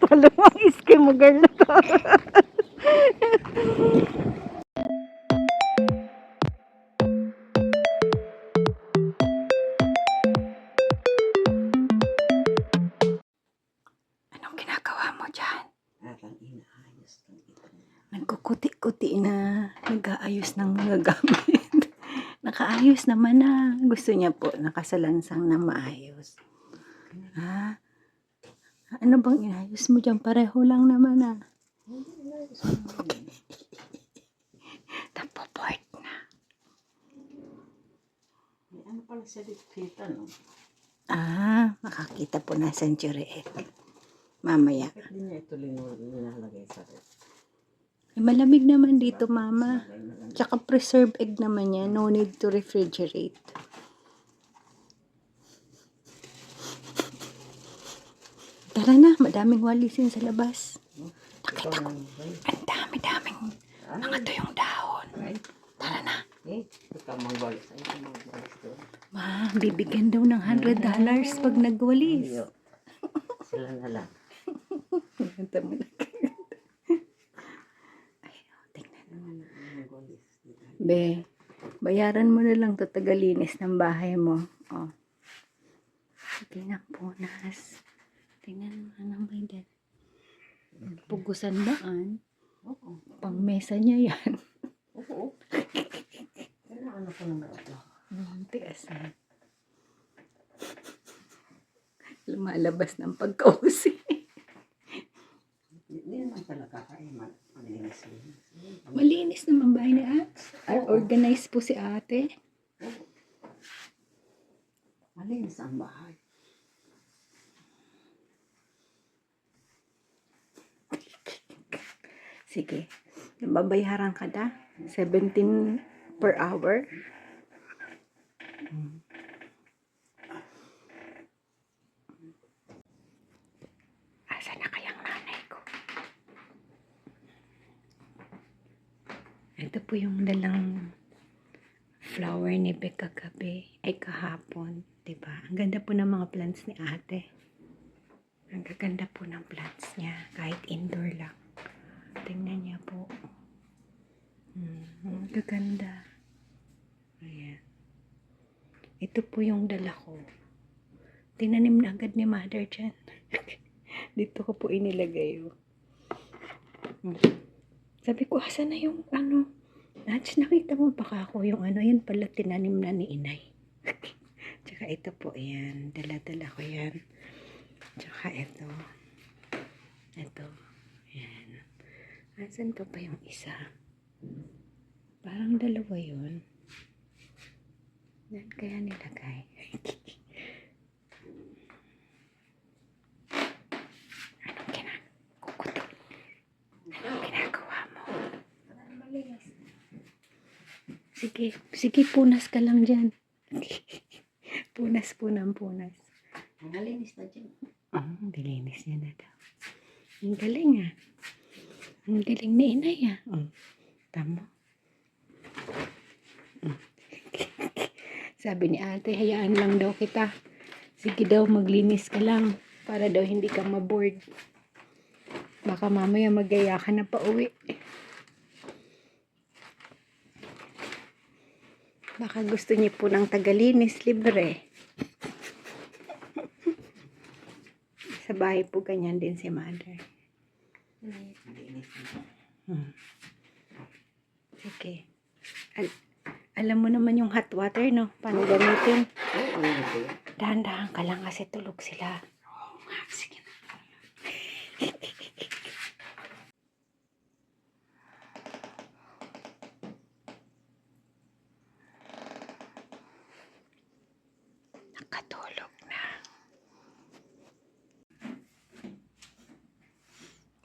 Talumang iski mo girl na to. Anong ginagawa mo dyan? Inaayos ng ito. Nagkukuti-kuti na, nag-aayos ng mga gamit. Nakaayos naman na. Gusto niya po nakasalansang na maayos. Ha? Ano bang inayos mo dyan? Pareho lang naman ah. Napoport na. May ano pala siya dito kita, no? Makakita po na century egg. Mamaya. Bakit di niya ito linalagay sa red? Malamig naman dito, mama. Tsaka preserved egg naman yan. No need to refrigerate. Tara na, madaming walisin sa labas. Nakita ko. Ang dami-daming mga tuyong dahon. Tara na. Ito ka mangwalis. Ay, mangwalis doon. Ma, bibigyan daw ng $100 pag nagwalis. Sila na lang. Ganda mo na. Ay, tingnan. Be, bayaran mo na lang to tagalinis ng bahay mo. Oh. Sige na, punas. Tingnan mo na may dyan. Pugusan daan. Oo. Pang mesa niya yan. Oo. Ano ko naman ito? Tigas na. Lumalabas ng pagkausi. Hindi naman pala kakain. Malinis-linis. Malinis naman bahay ni Ate. Organized po si ate. Malinis ang bahay. Sige. Nababayaran ka na. 17 per hour. Asa na kayang nanay ko? Ito po yung dalang flower ni Becca kagabi. Ay kahapon. Diba? Ang ganda po ng mga plants ni ate. Ang gaganda po ng plants niya. Kahit indoor lang. Tingnan niya po. Ang gaganda. Ayan. Ito po yung dala ko. Tinanim na agad ni mother dyan. Dito ko po inilagay. Sabi ko, asan na yung ano? Nats, nakita mo baka ako yung ano? Yan pala tinanim na ni inay. Tsaka ito po, yan. Dala-dala ko yan. Tsaka ito. Ito. Yan. Asan pa pa yung isa? Parang dalawa yun. Yan kaya nilagay. Anong ginagawa mo? Sige, punas ka lang dyan. Punas. Malinis na dyan. Dilinis niya na daw. Ang galing ah. Ang galing ni inay ah. Tama. Sabi ni ate, hayaan lang daw kita. Sige daw, maglinis ka lang. Para daw hindi ka maboard. Baka mamaya magaya ka na pa uwi. Baka gusto niyo po ng tagalinis libre. Sa bahay po ganyan din si mother. Malinis na. Sige. Alam mo naman yung hot water, no? Paano gamitin? Oo, ano ito? Dahan-dahan ka lang kasi tulog sila. Oo nga, sige na. Nakatulog na.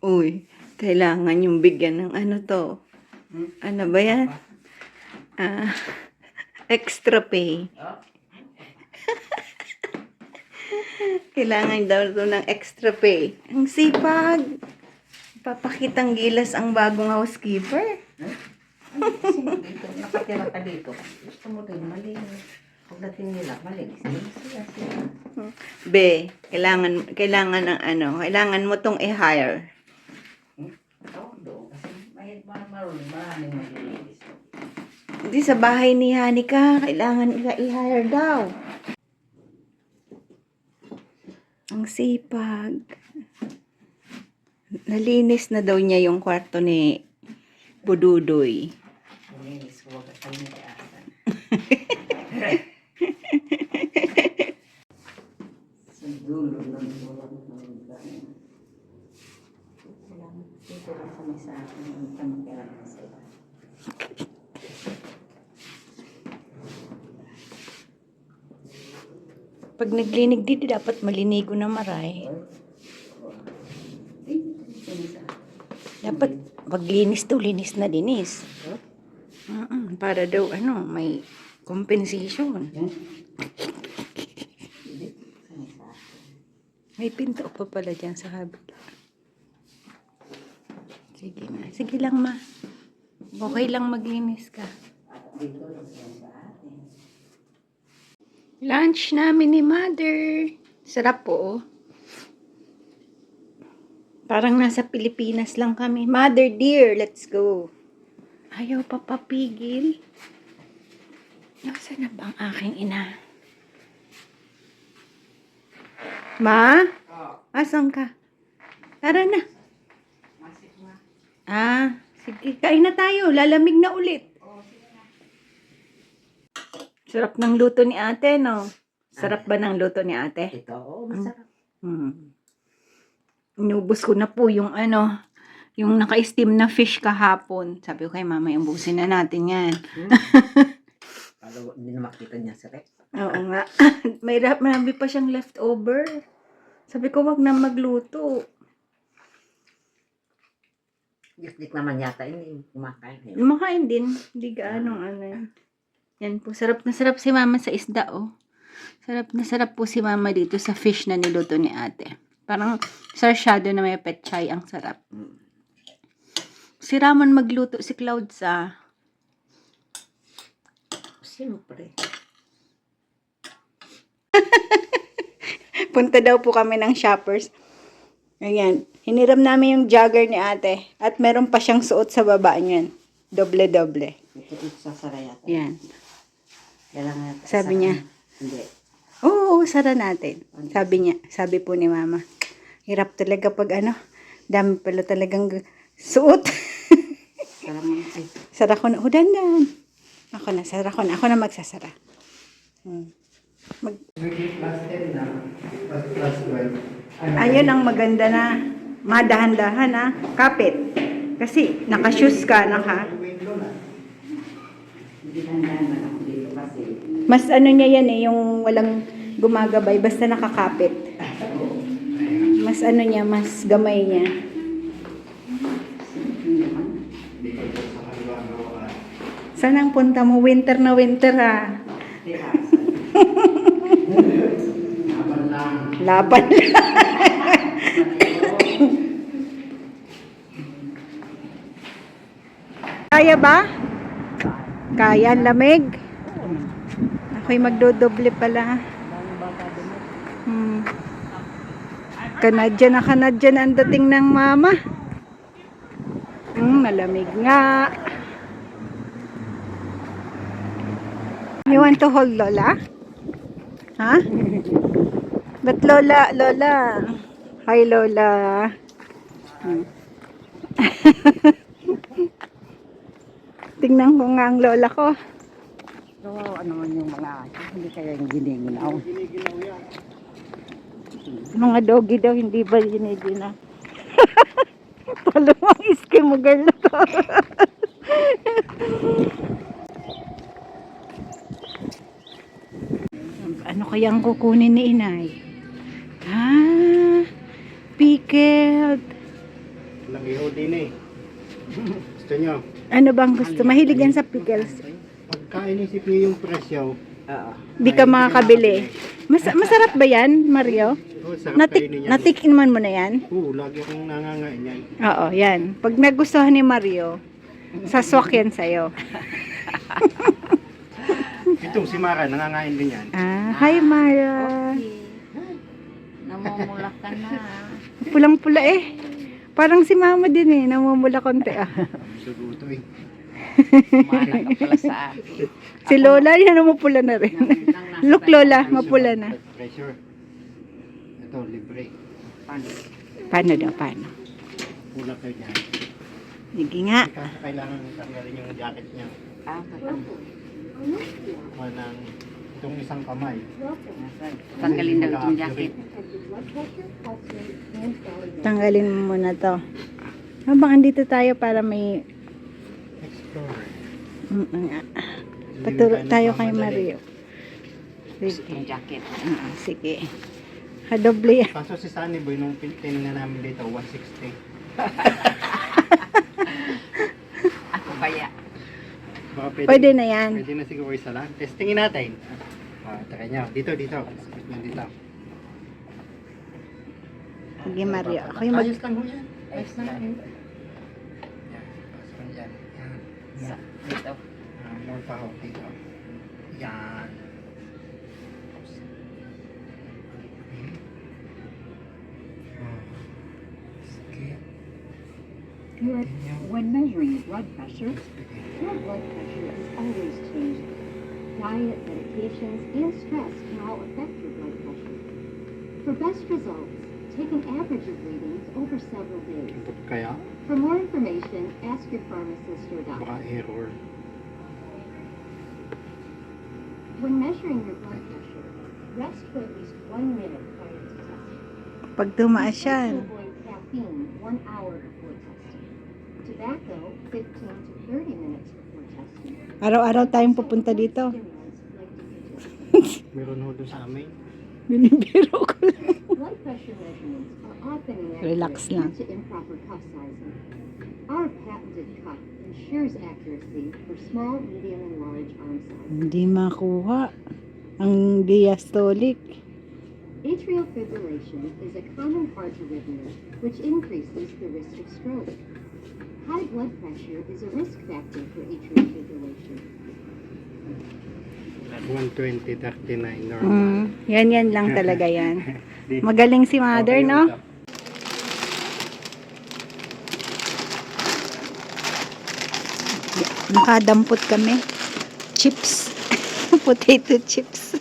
Uy, kailangan yung bigyan ng ano to. Ano ba yan? Extra pay. Kailangan daw to ng extra pay. Ang sipag. Papakitang gilas ang bagong housekeeper. Sino dito? Nakatira ka dito. Gusto mo din, malinis. Pagdating nila, malinis. Sila. Be, kailangan ng ano, kailangan mo tong i-hire. Tawag doon. Kasi may maraming maglilinis. Hindi sa bahay ni Hanika, kailangan i-hire daw. Ang sipag. Nalinis na daw niya yung kwarto ni Bududoy. Malinis ko, wag ka nila aasan. Sa dulo ng kailangan dito lang kami sa akin. Hindi ka magkailangan sila. Pag naglinig dito, dapat malinigo na maray. Dapat paglinis to, linis na linis. Para daw, ano, may compensation. May pinto pa pala dyan sa kabila. Sige na. Sige lang, ma. Okay lang maglinis ka. Dito lang sa atin. Lunch namin ni Mother. Sarap po, oh. Parang nasa Pilipinas lang kami. Mother dear, let's go. Ayaw pa papigil. Nasaan na ba ang aking ina? Ma? Asan ka? Tara na. Ah, sige. Kain na tayo. Lalamig na ulit. Sarap ng luto ni ate, no? Sarap ba ng luto ni ate? Ito, oh, masarap. Inubos ko na po yung ano, yung naka-steam na fish kahapon. Sabi ko kay mama, ubusin na natin yan. Para hindi na makita niya sa rep. Oo nga. Marami pa siyang leftover. Sabi ko, wag na magluto. Dik naman yata, hindi kumakain. Lumakain din. Hindi gaano ano yan. Yan po. Sarap na sarap si mama sa isda, oh. Sarap na sarap po si mama dito sa fish na niluto ni ate. Parang sarsyado na may petchay. Ang sarap. Si Ramon magluto, si Clouds, ah. Siyempre. Punta daw po kami ng shoppers. Ayan. Hiniram namin yung jogger ni ate. At meron pa siyang suot sa baba niyan. Doble-doble. Ito sasara yata. Yan. Kailangan Sabi niya. Hindi. Oo, sara natin. Sabi niya. Sabi po ni mama. Hirap talaga pag ano. Dami pala talagang suot. Sara mo. Ay, Sara ko na. O, dandan. Ako na. Sara ko na. Ako na magsasara. Ayun ang maganda na madahan-dahan, ha. Kapit. Kasi naka-shoes ka, hindi naman ako dito kasi. Mas ano niya yan eh, yung walang gumagabay, basta nakakapit. Mas ano niya, mas gamay niya. Saan ang punta mo? Winter na winter, ha? Laban lang. Kaya ba? Kaya, lamig. Ako'y magdodoble pala. Kanadyan na kanadyan ang dating ng mama. Malamig nga. You want to hold Lola? Ha? Ba't Lola? Lola? Hi Lola. Tingnan ko nga ang lola ko. So, ano man yung mga, hindi kaya yung giniginaw. Mga doggy daw, hindi ba giniginaw? Palumang iski mo girl na to. Ano kayang kukunin ni inay? Pickled. Nag-iho din eh. Gusto nyo? Ano bang gusto? Mahilig yan sa pickles. Pagka inisip nyo yung presyo, Di ka makakabili. Masarap ba yan, Mario? sarap kainin yan. Natikman mo na yan? Oo, lagi akong nangangain yan. Oo, yan. Pag nagustuhan ni Mario, saswak yan sa'yo. Itong si Mara, nangangain din yan. Hi Mara. Okay. Namumula ka na. Pulang-pula eh. Parang si mama din eh. Namumula konti ah. Suguto eh. Mana ka pala sa akin. Si Lola, yan namupula na rin. Look Lola, mapula na. Blood pressure. Ito, libre. Paano? Paano daw, paano? Pula kayo dyan. Sige nga. Kasi kailangan tanggalin yung jacket niya. Walang itong isang kamay. Tanggalin daw itong jacket. Tanggalin mo muna to. Habang andito tayo para may Explorer. paturo tayo kay Mario. Sige. Itong jacket. Sige. Kadoble yan. Kaso si Sunny Boy, nung tinignan namin dito, 160. Ako kaya. Baka Pwede na yan. Pwede na siguro isa lang. Testingin natin. Try nyo. Dito. Dito. Sige Mario. Ako yung mag... Ayos lang ho yan. Ayos lang yan. Yan. Pasok yan. Yan. Dito. More pa ho. Dito. Yan. Sige. When measuring blood pressure, your blood pressure is always changing. Diet, medications, and stress can all affect your blood pressure. For best results, take an average of readings over several days. Ito kaya? For more information, ask your pharmacist or Baka doctor. error. When measuring your blood pressure, rest for at least 1 minute prior to testing. Pag tumaas Try to yan. avoid caffeine 1 hour before testing. Tobacco 15 to 30 minutes before testing. Araw-araw tayong pupunta dito. Stimulants like diffusers. Meron ho doon sa amin. Binibiro ko lang. Blood pressure measurements are often inaccurate Relax lang. due to improper cuff sizing. Our patented cuff ensures accuracy for small, medium, and large arm sizes. Hindi makuha. Ang diastolic. Atrial fibrillation is a common heart arrhythmia which increases the risk of stroke. High blood pressure is a risk factor for atrial fibrillation. 120-39 normal. Yan lang talaga yan. Magaling si mother, Okay, no? what's up? Nakadampot kami. Chips. Potato chips.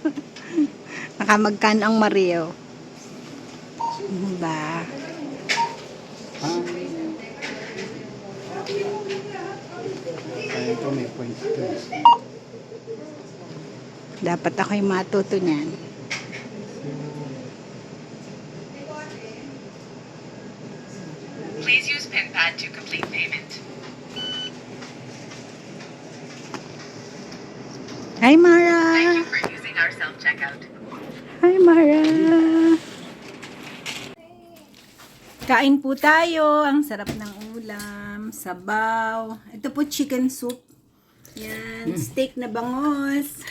Nakamagkan ang Mario. Ba? Kaya ito may points to. Dapat ako yung matuto niyan. Please use PinPad to complete payment. Hi, Mara! Thank you for using our self-checkout. Hi, Mara! Kain po tayo. Ang sarap ng ulam. Sabaw. Ito po chicken soup. Yan. Steak na bangos.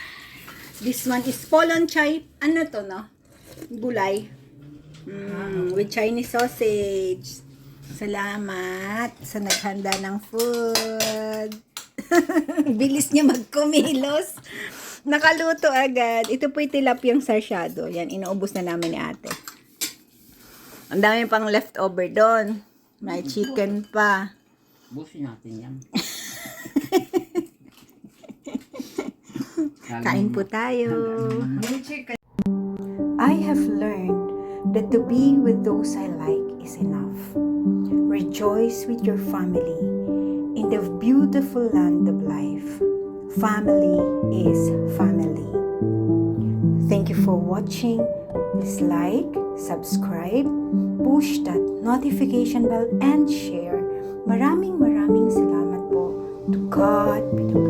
This one is polon chai. Ano to, no? Gulay. With Chinese sausage. Salamat sa naghanda ng food. Bilis niya magkumilos. Nakaluto agad. Ito po yung tilapiyang sarsyado. Yan, inuubos na namin ni ate. Ang dami pang leftover doon. May chicken pa. Busin natin yan. Kain po tayo. I have learned that to be with those I like is enough. Rejoice with your family in the beautiful land of life. Family is family. Thank you for watching. Please like, subscribe, push that notification bell, and share. Maraming salamat po. To God be the